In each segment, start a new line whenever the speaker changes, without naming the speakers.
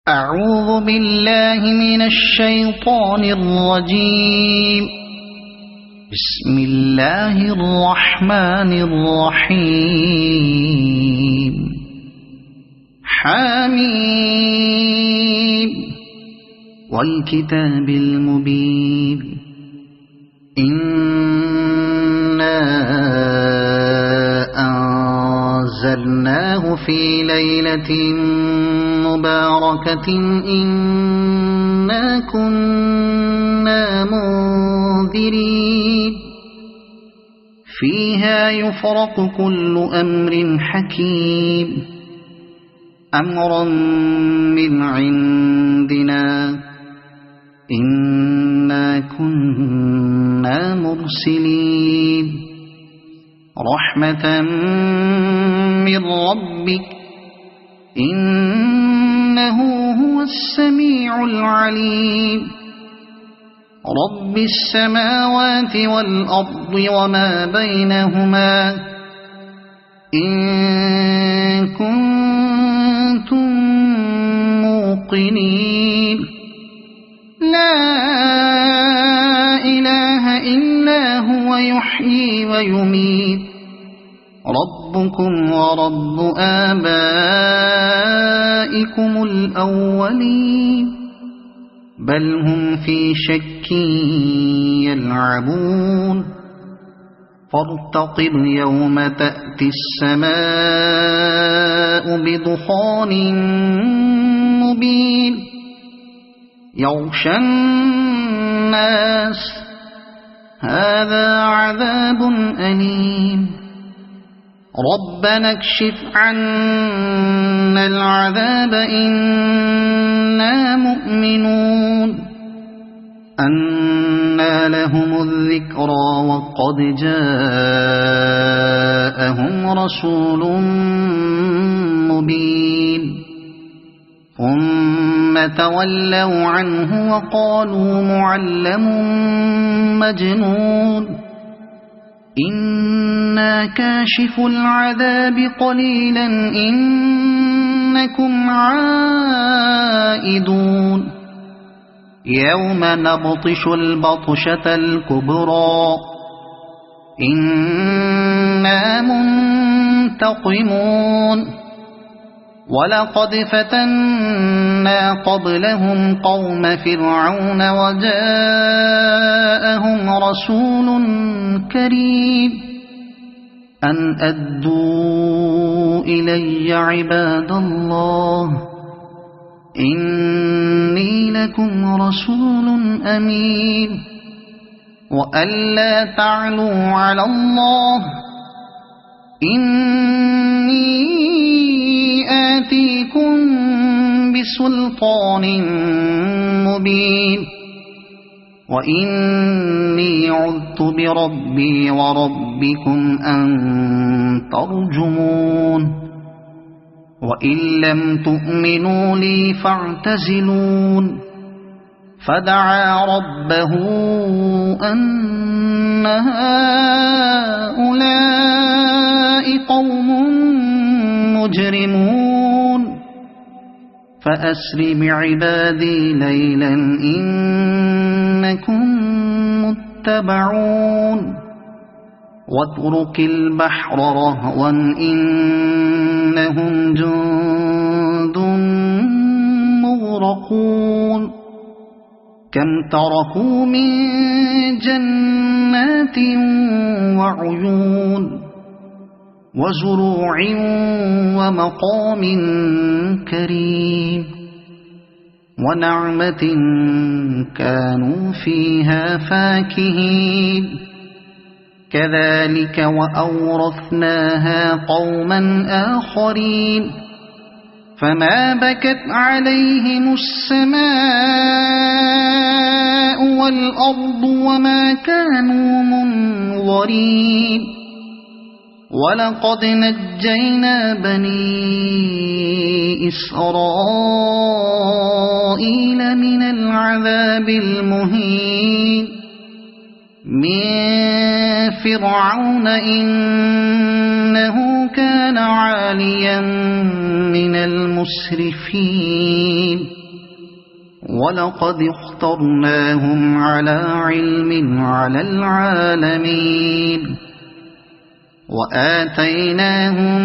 أعوذ بالله من الشيطان الرجيم. بسم الله الرحمن الرحيم. حميم والكتاب المبين. إنا أنزلناه في ليلة مباركة إنا كنا منذرين فيها يفرق كل أمر حكيم أمرا من عندنا إنا كنا مرسلين رحمة من ربك إنه هو السميع العليم رب السماوات والأرض وما بينهما إن كنتم موقنين لا إله إلا هو يحيي ويميت ربكم ورب آبائكم الأولين بل هم في شك يلعبون فارتقب يوم تأتي السماء بدخان مبين يغشى الناس هذا عذاب أليم ربنا اكشف عنا العذاب إنا مؤمنون أنى لهم الذكرى وقد جاءهم رسول مبين ثم تولوا عنه وقالوا معلم مجنون إنا كاشف العذاب قليلا إنكم عائدون يوم نبطش البطشة الكبرى إنا منتقمون ولقد فتنا قبلهم قوم فرعون وجاءهم رسول كريم أن أدوا إلي عباد الله إني لكم رسول أمين وألا تعلوا على الله إني آتيكم بسلطان مبين وإني عذت بربي وربكم أن ترجمون وإن لم تؤمنوا لي فاعتزلون فدعا ربه أن هؤلاء قوم مجرمون فأسر بعبادي ليلا إنكم متبعون واترك البحر رهوا إنهم جند مغرقون كم تركوا من جنات وعيون وزروع ومقام كريم ونعمة كانوا فيها فاكهين كذلك وأورثناها قوما آخرين فما بكت عليهم السماء والأرض وما كانوا منظرين ولقد نجينا بني إسرائيل من العذاب المهين من فرعون إنه كان عاليا من المسلمين المسرفين ولقد اخترناهم على علم على العالمين وآتيناهم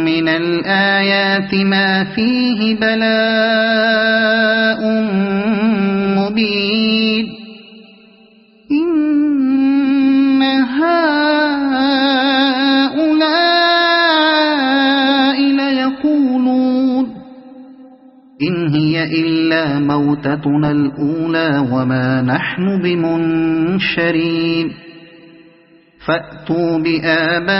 من الآيات ما فيه بلاء مبين إن هؤلاء ليقولون إن هي إلا موتتنا الأولى وما نحن بمنشرين فأتوا بآبائنا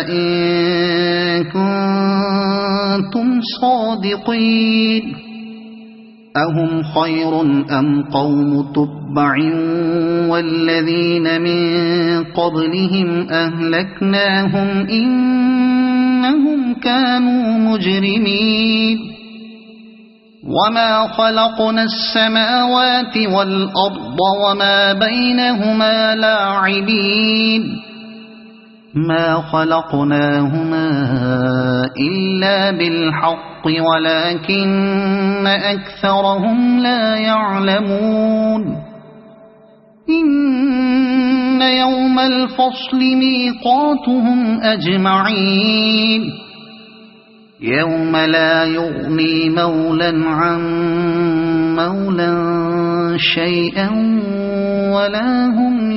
إن كنتم صادقين أهم خير أم قوم تبع والذين من قبلهم أهلكناهم إنهم كانوا مجرمين وما خلقنا السماوات والأرض وما بينهما لاعبين ما خلقناهما إلا بالحق ولكن أكثرهم لا يعلمون إن يوم الفصل ميقاتهم أجمعين يوم لا يغني مولا عن مولا شيئا ولا هم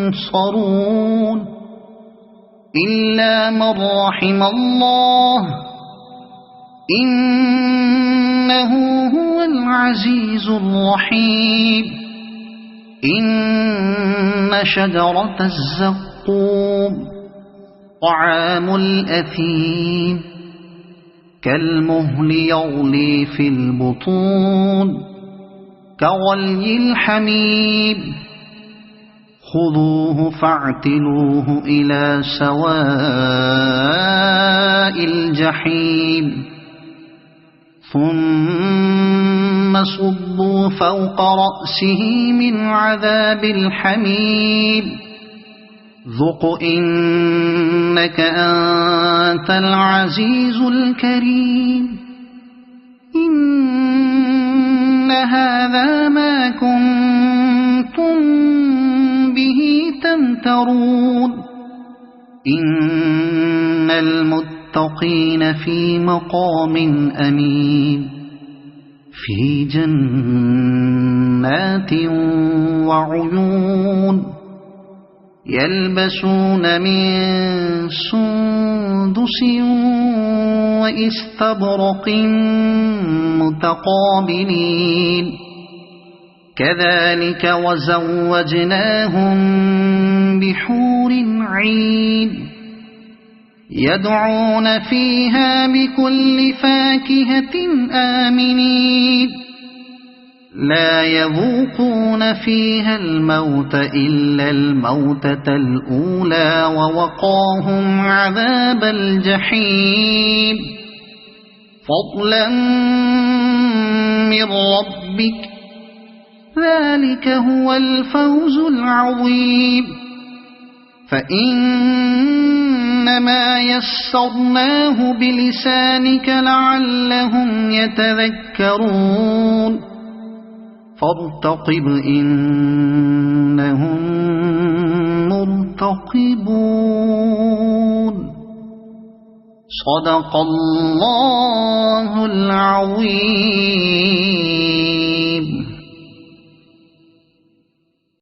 ينصرون إلا من رحم الله إنه هو العزيز الرحيم إن شجرة الزقوم طعام الأثيم كالمهل يغلي في البطون كغلي الحميم خذوه فاعتلوه إلى سواء الجحيم ثم صبوا فوق رأسه من عذاب الحميم ذق إنك أنت العزيز الكريم إن هذا ما كنتم به تمترون إن المتقين في مقام أمين في جنات وعيون يلبسون من سندس وإستبرق متقابلين كذلك وزوجناهم بحور عين يدعون فيها بكل فاكهة آمنين لا يذوقون فيها الموت إلا الموتة الأولى ووقاهم عذاب الجحيم فضلا من ربك ذلك هو الفوز العظيم فإنما يسرناه بلسانك لعلهم يتذكرون فارتقب إنهم مرتقبون صدق الله العظيم.